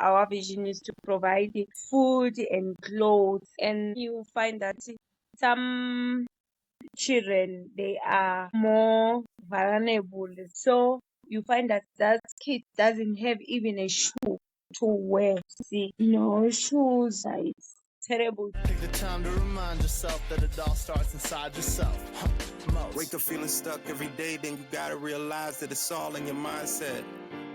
our vision is to provide food and clothes. And you find that some children, they are more vulnerable. So you find that that kid doesn't have even a shoe to wear. See, no shoes. It's terrible. Take the time to remind yourself that it all starts inside yourself. Wake up feeling stuck every day, then you gotta realize that it's all in your mindset.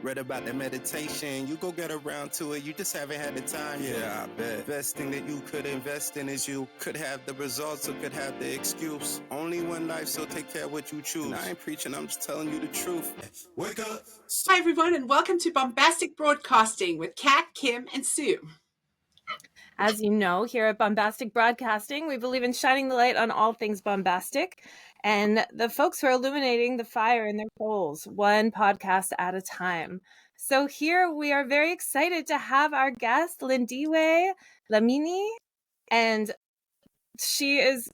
Read about that meditation, you go get around to it, you just haven't had the time. Yeah, I bet. Best thing that you could invest in is you. Could have the results or could have the excuse. Only one life, so take care of what you choose. And I ain't preaching, I'm just telling you the truth. Wake up. Hi everyone, and welcome to Bombastik Broadcasting with Kat, Kim, and Sue. As you know, here at Bombastik Broadcasting, we believe in shining the light on all things bombastic and the folks who are illuminating the fire in their souls, one podcast at a time. So here we are very excited to have our guest, Lindiwe Dlamini, and she is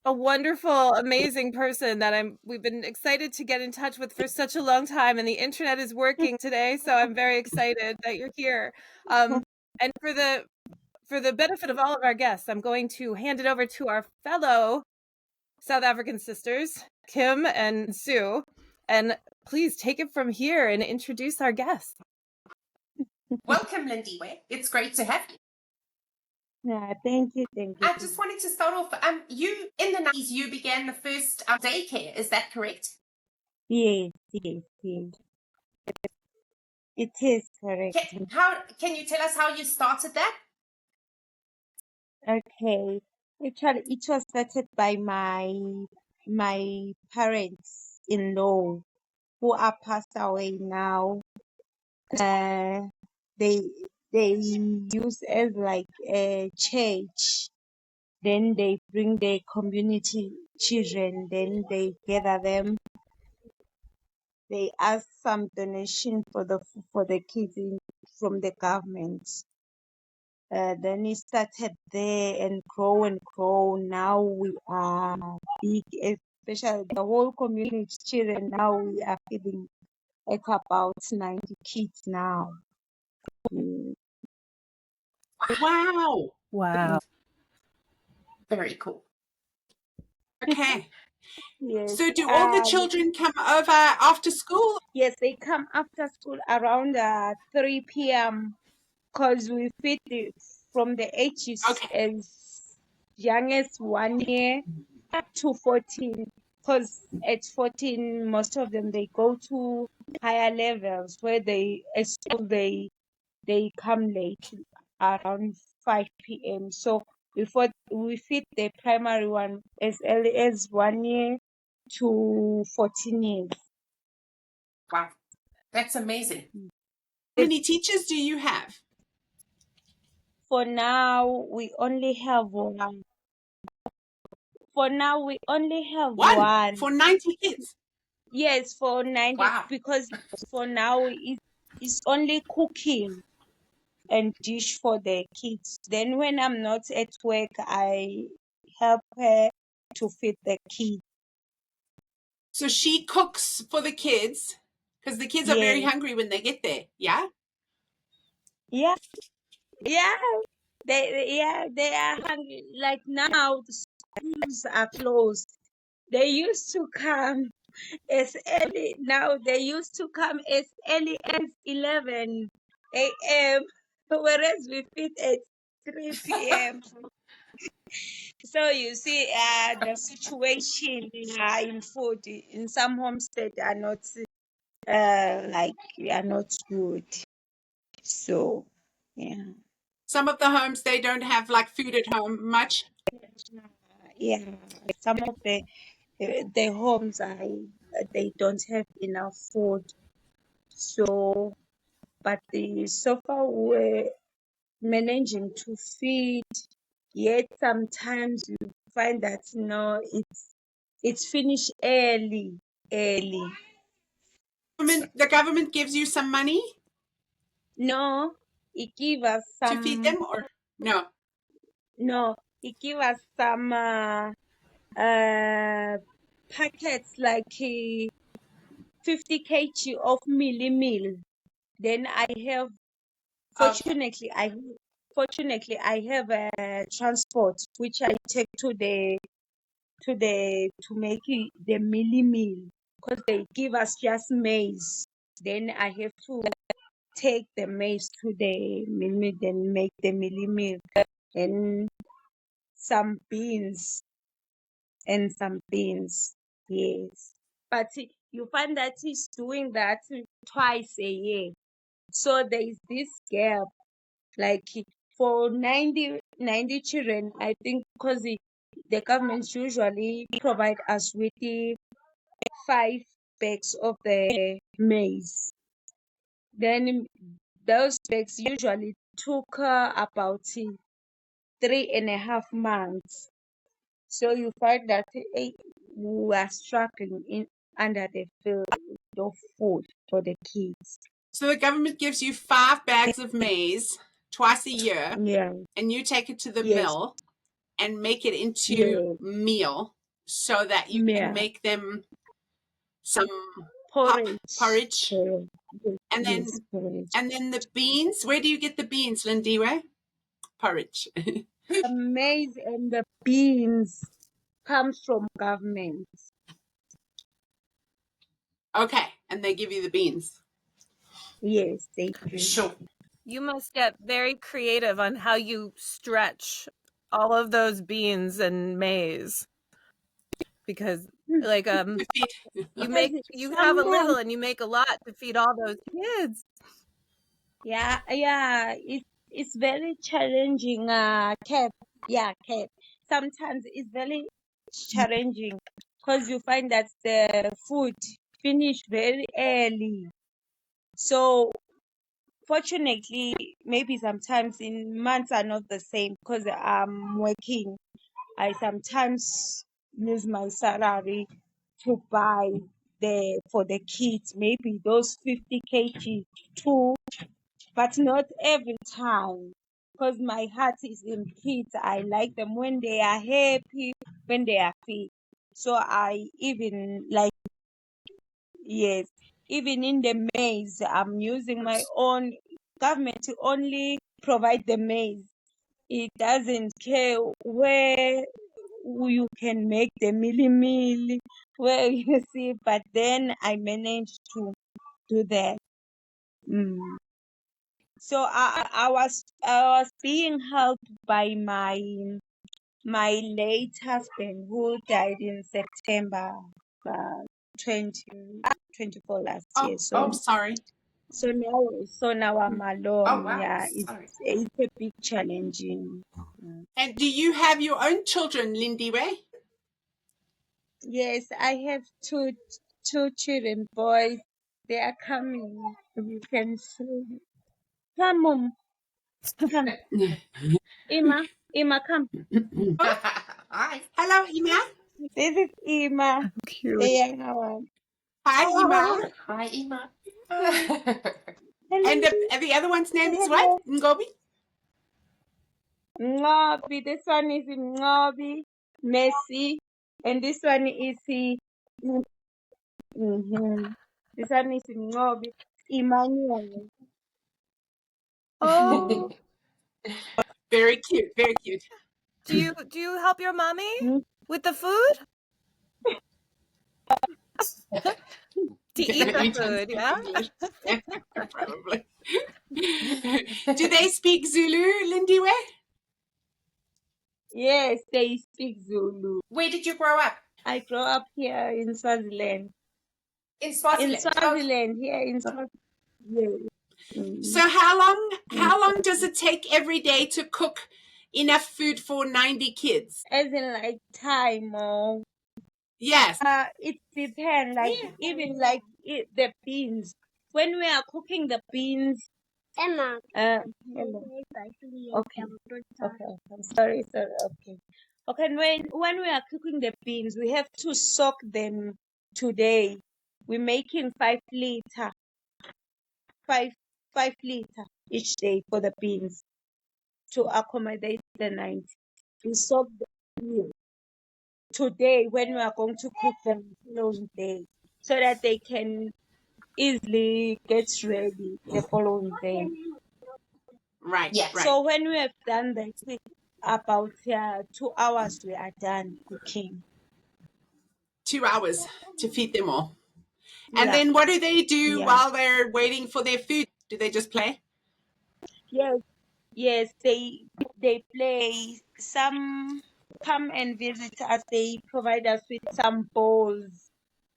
a wonderful, amazing person that we've been excited to get in touch with for such a long time, and the internet is working today, so I'm very excited that you're here. And for the benefit of all of our guests, I'm going to hand it over to our fellow South African sisters, Kim and Sue, and please take it from here and introduce our guests. Welcome, Lindiwe. It's great to have you. Yeah, thank you. I just wanted to start off. You in the 90s, you began the first daycare. Is that correct? Yes. It is correct. Can you tell us how you started that? Okay. Actually, it was started by my parents-in-law who are passed away now. They use as like a church. Then they bring their community children. Then they gather them. They ask some donation for the kids from the government. Then it started there and grow. Now we are big, especially the whole community children. Now we are feeding like about 90 kids now. Wow. Very cool. Okay. Yes. So do all the children come over after school? Yes, they come after school around 3 p.m. because we feed from the ages as young as 1 year up to 14. Because at 14, most of them, they go to higher levels where they come late around 5 p.m. So before we feed the primary one as early as 1 year to 14 years. Wow, that's amazing. How many teachers do you have? For now, we only have one. One. For 90 kids? Yes, for 90. Wow. Because for now, it's only cooking and dish for the kids. Then when I'm not at work, I help her to feed the kids. So she cooks for the kids because the kids are very hungry when they get there. Yeah? Yeah. They are hungry. Like now, the schools are closed. They used to come as early. Now they used to come as early as 11 a.m. Whereas we feed at 3 p.m. So you see, the situation in food in some homestead are not are not good. So yeah. Some of the homes, they don't have like food at home much. Yeah, some of the homes they don't have enough food. So, but so far we're managing to feed. Yet sometimes you find that it's finished early. The government gives you some money? No, it give us some to feed them, or no? No, it give us some packets like 50 kg of meal. Then I have Fortunately, I have a transport which I take to make the mealie meal, because they give us just maize. Then I have to take the maize to the meal, then make the mealie meal, and some beans and some beans. Yes, but you find that he's doing that twice a year. So there is this gap, like for 90 children, I think, because the government usually provide us with the 5 bags of the maize. Then those bags usually took about 3.5 months. So you find that we are struggling under the field of food for the kids. So the government gives you 5 bags of maize twice a year, Yeah. and you take it to the Yes. mill and make it into Yeah. meal so that you can Yeah. make them some Porridge. porridge. Porridge. And then Yes, porridge. and then the beans, where do you get the beans, Lindiwe? Porridge. The maize and the beans comes from government. Okay, and they give you the beans. Yes, they do. Sure. You must get very creative on how you stretch all of those beans and maize, because like you have a little and you make a lot to feed all those kids. Yeah, it's very challenging, Cap. Yeah, Cap. Sometimes it's very challenging because you find that the food finish very early. So fortunately, maybe sometimes in months are not the same because I'm working. I sometimes use my salary to buy for the kids, maybe those 50 kg too, but not every time. Because my heart is in kids. I like them when they are happy, when they are fit. So I even like, yes, even in the maize, I'm using my own government to only provide the maize. It doesn't care where you can make the meal, where you see, but then I managed to do that. Mm. So I was being helped by my late husband, who died in September 2024 last year. Sorry. So now I'm alone. Wow. Yeah, Sorry. it's a big challenging. And do you have your own children, Lindiwe? Yes, I have two children, boys. They are coming. You can see. Come, mom. Come. Ima, come. Hi. Hello, Ima. This is Ima, the Cute. younger one. Hi, Ima. Hi, Ima. And Hello. the other one's name is Hello. what? Ngobi? Ngobi. This one is Ngobi, Messi, and this one is This one is Ngobi, Emmanuel. Oh, Very cute, very cute. do you help your mommy Mm. with the food? To eat the food, yeah? Probably. Do they speak Zulu, Lindiwe? Yes, they speak Zulu. Where did you grow up? I grew up here in Swaziland. In Swaziland. In Swaziland, here in Swaziland. Yes. So how long does it take every day to cook enough food for 90 kids? As in like time or Yes. it depends. Like even like the beans. When we are cooking the beans, Emma. Hello. Okay. Okay. I'm sorry. Okay. Okay. When we are cooking the beans, we have to soak them today. We're making 5 liter, 5 liter each day for the beans to accommodate the night. We soak them today when we are going to cook them the following day, so that they can easily get ready the following day. Right. Yes. Right. So when we have done that, about 2 hours we are done cooking. 2 hours to feed them all. And Yeah. then what do they do Yeah. while they're waiting for their food? Do they just play? Yes. Yes. They play. Some come and visit us. They provide us with some balls.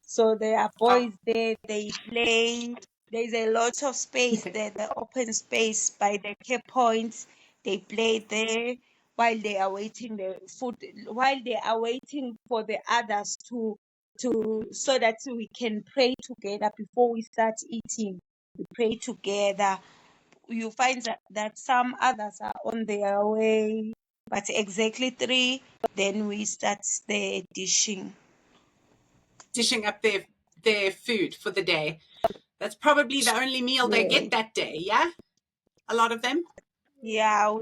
So there are boys there. They play. There's a lot of space there. The open space by the care points. They play there while they are waiting the food. While they are waiting for the others to so that we can pray together before we start eating. We pray together. You find that some others are on their way, but exactly 3, then we start the dishing. Dishing up their food for the day. That's probably the only meal they get that day, yeah? A lot of them? Yeah,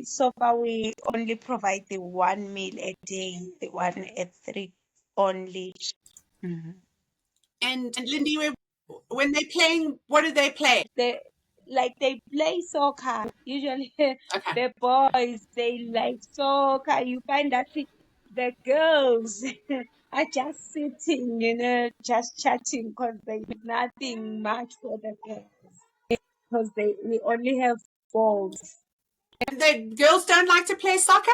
so far we only provide the 1 meal a day, the 1 at 3 only. Mhm. And Lindy, when they're playing, what do they play? They play soccer. Usually Okay. the boys, they like soccer. You find that the girls are just sitting, just chatting because there's nothing much for the girls because we only have balls. And the girls don't like to play soccer?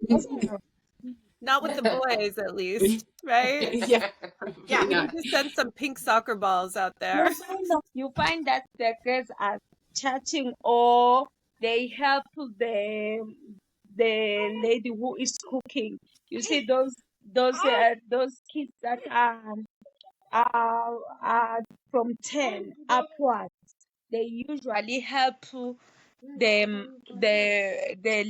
Not with the boys, at least, right? Yeah. Yeah, we not. need to send some pink soccer balls out there. You find that the girls are chatting or they help the lady who is cooking. You see those kids that are from 10 upwards. They usually help the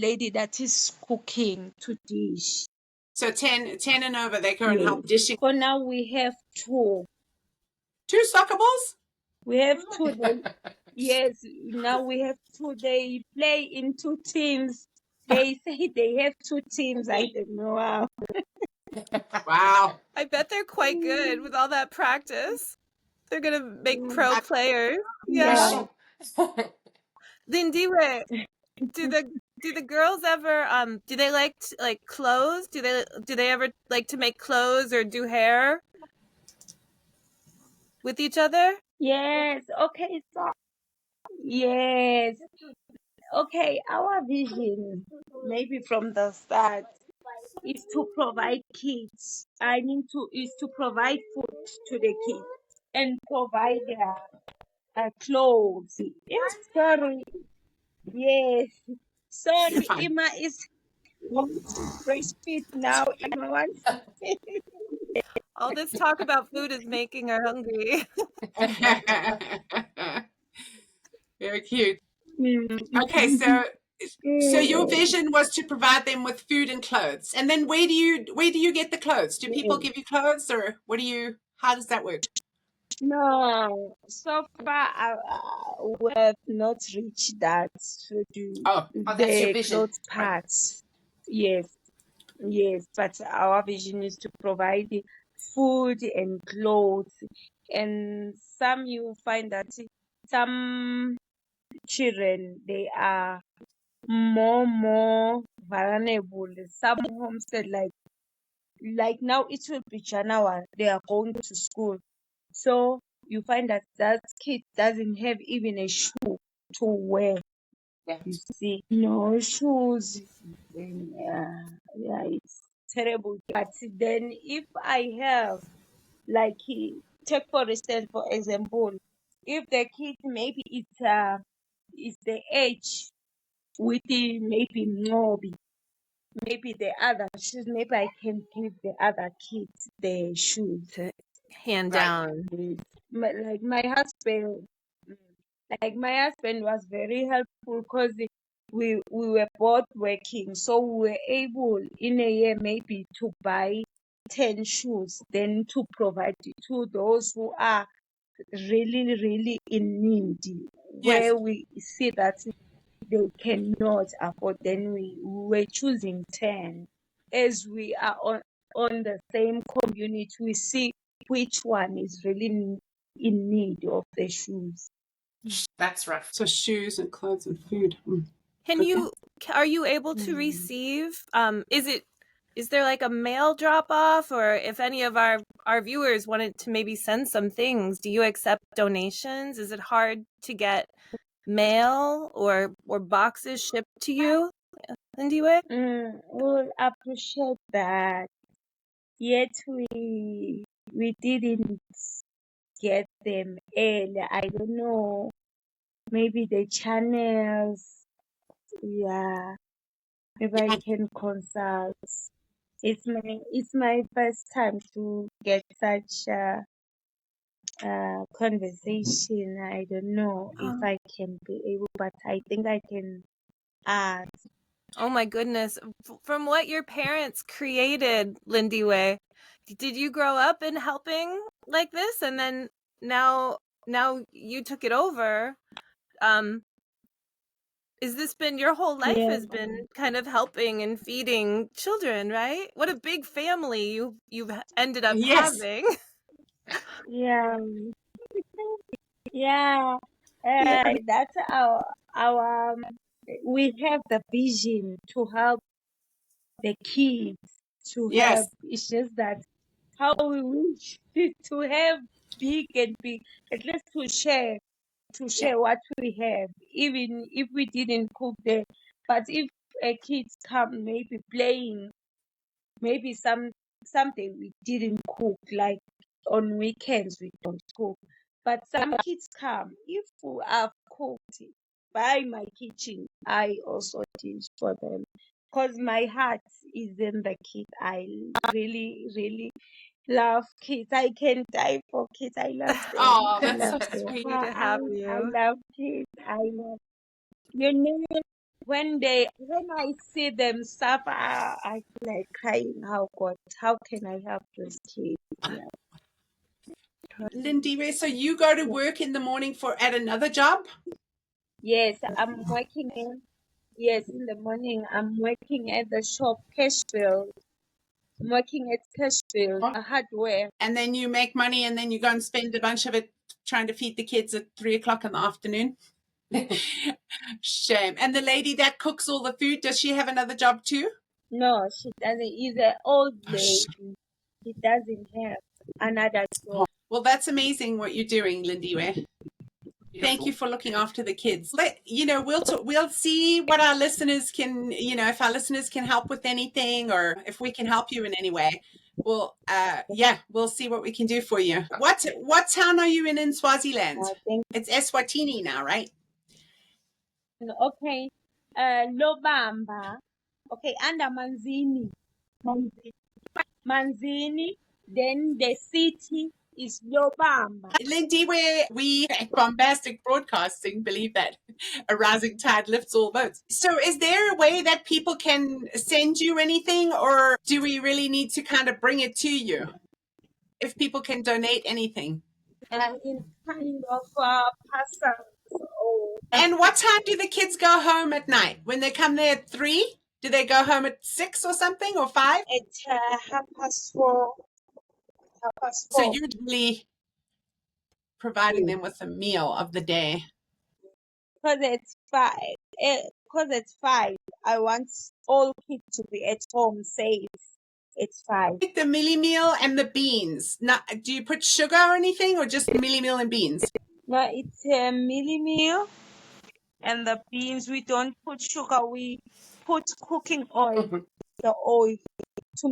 lady that is cooking to dish. So 10 and over, they go and Yes. help dishing. For now we have 2. 2 soccer balls? We have 2. Yes, now we have 2. They play in 2 teams. They say they have 2 teams. I don't know how. Wow. I bet they're quite good with all that practice. They're gonna make pro players. Yeah. Lindiwe, do the girls ever do they like clothes? Do they ever like to make clothes or do hair with each other? Yes. Okay. So yes. Okay. Our vision, maybe from the start, is to provide kids. Is to provide food to the kids and provide clothes. Yeah, sorry. Yes. You're Sorry, fine. Ima is wants to breastfeed now. Ima wants. All this talk about food is making her hungry. Very cute. Okay, so your vision was to provide them with food and clothes. And then where do you get the clothes? Do people give you clothes or how does that work? No, so far we have not reached that to do Oh, that's your the vision. clothes parts. Yes, yes, but our vision is to provide food and clothes. And some you find that some children they are more vulnerable. Some homestead like now it will be January, they are going to school. So you find that kid doesn't have even a shoe to wear. You see, no shoes. Then, yeah, it's terrible. But then if I have, take for instance, for example, if the kid maybe it's the age with the maybe maybe the other shoes, maybe I can give the other kids the shoes. To hand Right. down. My, like my husband, my husband was very helpful because we were both working, so we were able in a year maybe to buy 10 shoes, then to provide to those who are really in need, Yes. where we see that they cannot afford, then we were choosing 10. As we are on the same community, we see which one is really in need of the shoes. That's rough. So shoes and clothes and food. Are you able to receive, is there like a mail drop off, or if any of our viewers wanted to maybe send some things, do you accept donations? Is it hard to get mail or boxes shipped to you, Lindiwe? We'll appreciate that. Yet we didn't get them early. I don't know. Maybe the channels. Yeah. If I can consult. It's my first time to get such a conversation. I don't know if I can be able, but I think I can ask. Oh my goodness. From what your parents created, Lindiwe, did you grow up in helping like this, and then now you took it over? Is this been your whole life, Yeah. has been kind of helping and feeding children, right? What a big family you've ended up having. Yeah. Yeah. That's our we have the vision to help the kids to have. It's just that how we wish to have big and big, at least to share what we have, even if we didn't cook there. But if kids come maybe playing, maybe something we didn't cook, like on weekends we don't cook. But some kids come. If we have cooked by my kitchen, I also teach for them. Because my heart is in the kids. I really, really love kids. I can die for kids. I love them. Oh, I that's love so them. sweet to have I you. love kids. I love, you know, when I see them suffer, I feel like crying. How can I help those kids? Yeah. Lindiwe, so you go to work in the morning at another job? Yes, I'm working in the morning. I'm working at the shop, Cashfield. I'm working at Cashfield, a hardware. And then you make money, and then you go and spend a bunch of it trying to feed the kids at 3:00 in the afternoon. Shame. And the lady that cooks all the food, does she have another job too? No, she doesn't. She's an old lady. She doesn't have another job. Well, that's amazing what you're doing, Lindiwe. Thank you for looking after the kids. We'll see what our listeners can, if our listeners can help with anything, or if we can help you in any way. We'll see what we can do for you. What town are you in Swaziland? It's Eswatini now, right? Okay. Lobamba. Okay, under Manzini. Manzini. Then the city is Lobamba. Lindiwe, we at Bombastik Broadcasting believe that a rising tide lifts all boats. So is there a way that people can send you anything, or do we really need to kind of bring it to you? If people can donate anything. In kind of parcels. And what time do the kids go home at night? When they come there at 3? Do they go home at 6 or something, or 5? At 4:30. 4:30. So you're really providing them with a meal of the day. Because it's 5. Because it's 5. I want all kids to be at home safe. It's 5. Like the milli meal and the beans. Do you put sugar or anything, or just milli meal and beans? No, it's a milli meal and the beans. We don't put sugar. We put cooking oil, the oil to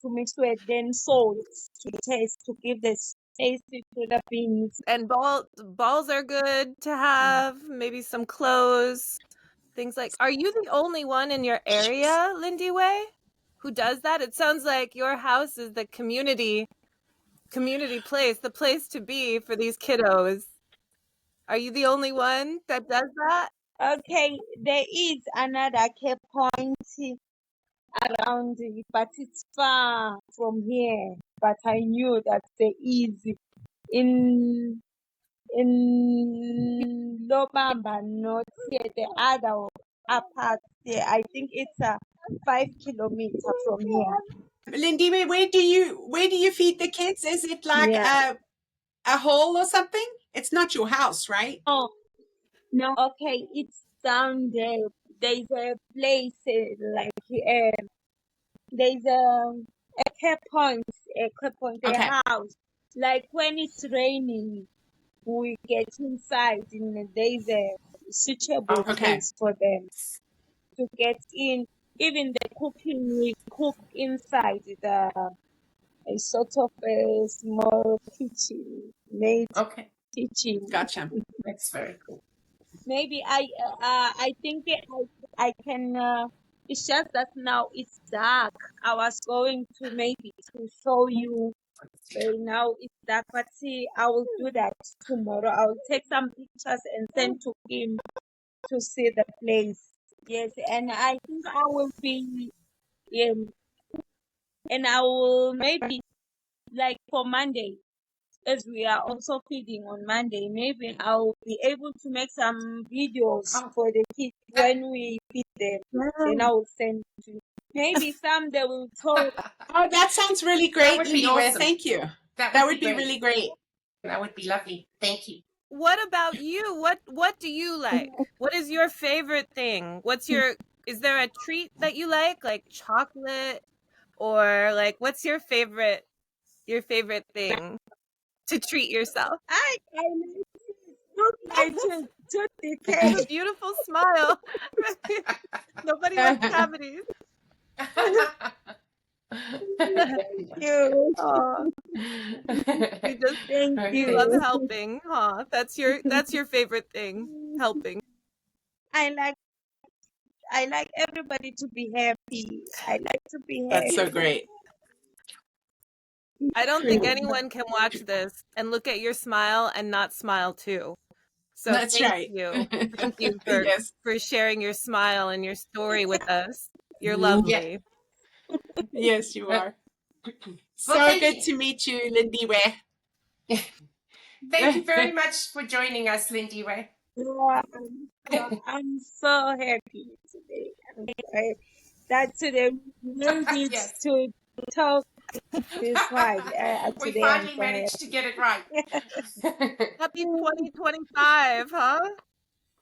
mix with, then salt to taste, to give this taste to the beans. And balls are good to have. Maybe some clothes, things like. Are you the only one in your area, Lindiwe, who does that? It sounds like your house is the community place, the place to be for these kiddos. Are you the only one that does that? Okay, there is another care point around, but it's far from here. But I knew that there is in Lobamba, not here, the other apart there. I think it's 5 kilometers from here. Lindiwe, where do you feed the kids? Is it like a hole or something? It's not your house, right? Oh, No, okay, it's down there. There's a place there's a care point, Okay. a house. Like when it's raining, we get inside, and there's a suitable Okay. place for them to get in. Even the cooking, we cook inside a sort of a small kitchen, made Okay. kitchen. Gotcha. That's very cool. Maybe I think I can. It's just that now it's dark. I was going to maybe to show you. Now it's dark, but see, I will do that tomorrow. I will take some pictures and send to him to see the place. Yes, and I think I will be. And I will maybe like for Monday, as we are also feeding on Monday, maybe I'll be able to make some videos Oh, for the kids that, when we feed them. Then I will send to you. Maybe some they will talk. Oh, that sounds really that great, would be Lindiwe. awesome. Thank you. That That would would be be great. really great. That would be lovely. Thank you. What about you? What do you like? What is your favorite thing? Is there a treat that you like chocolate, or like what's your favorite thing to treat yourself? I look like to the You have a cake. beautiful smile. Nobody wants cavities. Thank you. Oh, Thank you love you. helping, huh? That's your favorite thing, helping. I like I like everybody to be happy. I like to be That's so happy. great. I don't think anyone can watch this and look at your smile and not smile too. So That's thank right. you. Thank you Yes. for sharing your smile and your story with us. You're Yeah. lovely. Yes, you are. Well, So thank good you. to meet you, Lindiwe. Thank you very much for joining us, Lindiwe. Yeah, I'm so happy today. I'm so happy that today we made it Yes. to talk this one. We Today I'm finally so managed to get it right. Happy 2025, huh?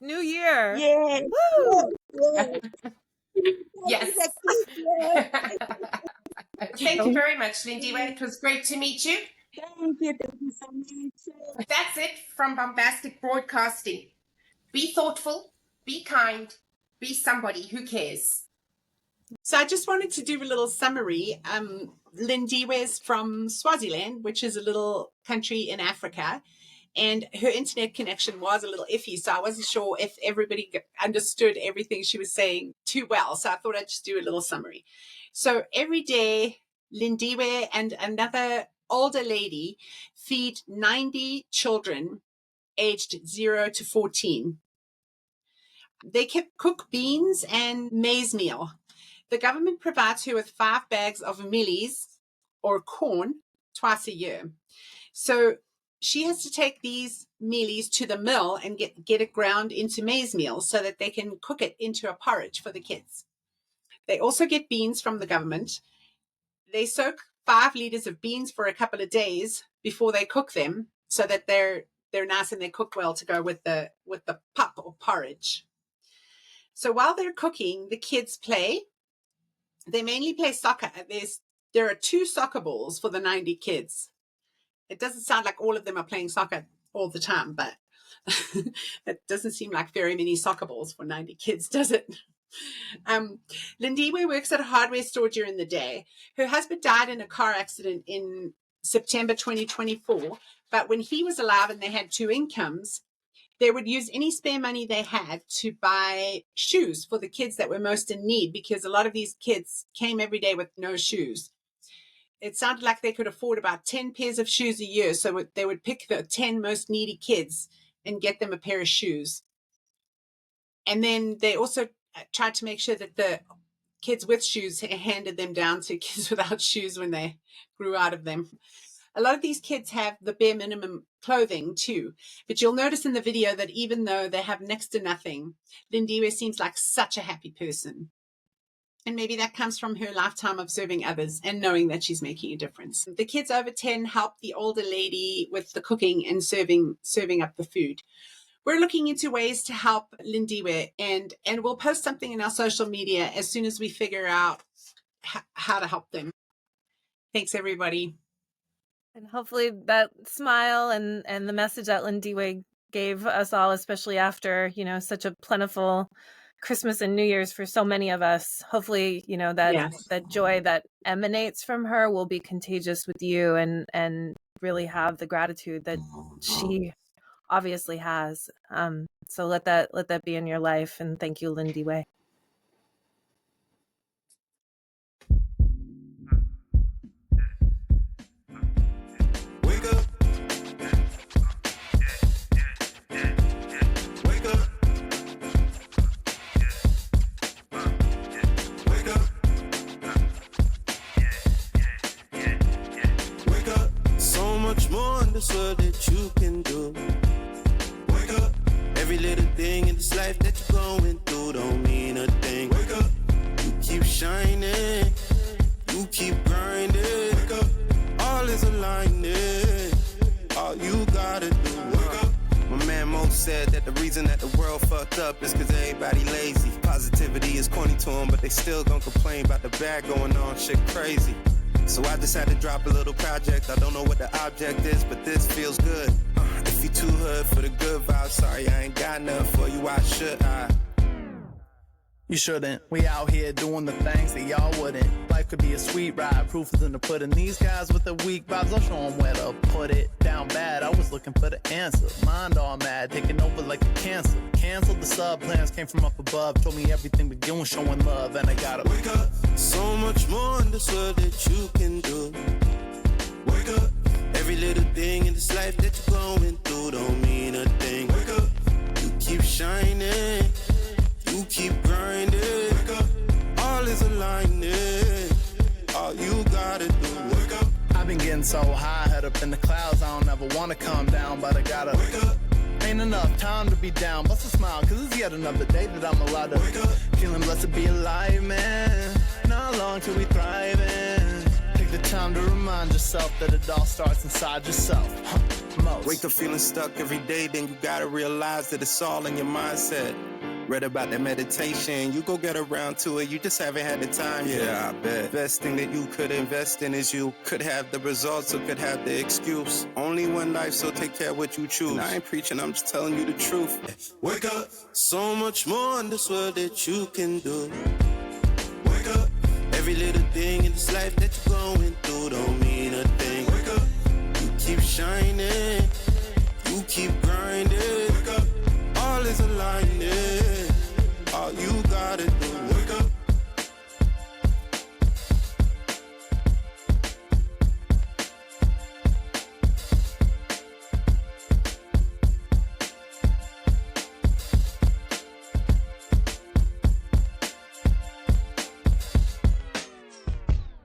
New year. Yes, Woo! yes, yes. It's a Yes. good year. Thank you very much, Lindiwe. It was great to meet you. Thank you so much. That's it from Bombastic Broadcasting. Be thoughtful, be kind, be somebody who cares. So I just wanted to do a little summary. Lindiwe is from Swaziland, which is a little country in Africa, and her internet connection was a little iffy. So I wasn't sure if everybody understood everything she was saying too well. So I thought I'd just do a little summary. So every day, Lindiwe and another older lady feed 90 children aged 0 to 14. They cook beans and maize meal. The government provides her with 5 bags of mealies or corn twice a year. So she has to take these mealies to the mill and get it ground into maize meal so that they can cook it into a porridge for the kids. They also get beans from the government. They soak 5 liters of beans for a couple of days before they cook them so that they're nice and they cook well to go with the pap or porridge. So while they're cooking, the kids play. They mainly play soccer. There are 2 soccer balls for the 90 kids. It doesn't sound like all of them are playing soccer all the time, but it doesn't seem like very many soccer balls for 90 kids, does it? Lindiwe works at a hardware store during the day. Her husband died in a car accident in September 2024, but when he was alive and they had 2 incomes, they would use any spare money they had to buy shoes for the kids that were most in need, because a lot of these kids came every day with no shoes. It sounded like they could afford about 10 pairs of shoes a year. So they would pick the 10 most needy kids and get them a pair of shoes. And then they also tried to make sure that the kids with shoes handed them down to kids without shoes when they grew out of them. A lot of these kids have the bare minimum clothing too. But you'll notice in the video that even though they have next to nothing, Lindiwe seems like such a happy person. And maybe that comes from her lifetime of serving others and knowing that she's making a difference. The kids over 10 help the older lady with the cooking and serving up the food. we're looking into ways to help Lindiwe, and we'll post something in our social media as soon as we figure out how to help them. Thanks, everybody. And hopefully that smile and the message that Lindiwe gave us all, especially after, such a plentiful Christmas and New Year's for so many of us. Hopefully, that joy that emanates from her will be contagious with you and really have the gratitude that she obviously has. So let that be in your life. And thank you, Lindiwe. Wake up. Wake up. Wake up. Wake up. So much more in this world that you can do. Wake up. Every little thing in this life that you're going through don't mean a thing. Wake up. You keep shining. You keep grinding. Wake up. All is aligning. All you gotta do. Wake up. My man Mo said that the reason that the world fucked up is cause everybody lazy. Positivity is corny to them, but they still gon' complain about the bad going on. Shit crazy. So I just had to drop a little project. I don't know what the object is, but this feels good. If you too hood for the good vibe, sorry I ain't got nothing for you. Why should I? You shouldn't. We out here doing the things that y'all wouldn't. Life could be a sweet ride, proof is in the pudding. These guys with the weak vibes, I'll show them where to put it. Down bad, I was looking for the answer. Mind all mad, taking over like a cancer. Canceled the sub plans, came from up above. Told me everything we doing, showing love, and I gotta wake up. So much more in this world that you can do. Wake up. Every little thing in this life that you're going through don't mean a thing. Wake up. You keep shining. You keep grinding. Wake up. All is aligning. All you gotta do. Wake up. I've been getting so high, head up in the clouds. I don't ever wanna come down, but I gotta wake up. Ain't enough time to be down. Bust a smile, cause it's yet another day that I'm allowed to wake up. Feeling blessed to be alive, man. Not long till we thriving. Take the time to remind yourself that it all starts inside yourself. Most. Wake up feeling stuck every day, then you gotta realize that it's all in your mindset. Read about that meditation, you go get around to it, you just haven't had the time yet. Yeah, I bet. Best thing that you could invest in is you. Could have the results or could have the excuse. Only one life, so take care of what you choose. And I ain't preaching, I'm just telling you the truth. Wake up. So much more in this world that you can do. Wake up. Every little thing in this life that you're going through don't mean a thing. Wake up. You keep shining. You keep grinding. Wake up. All is aligning.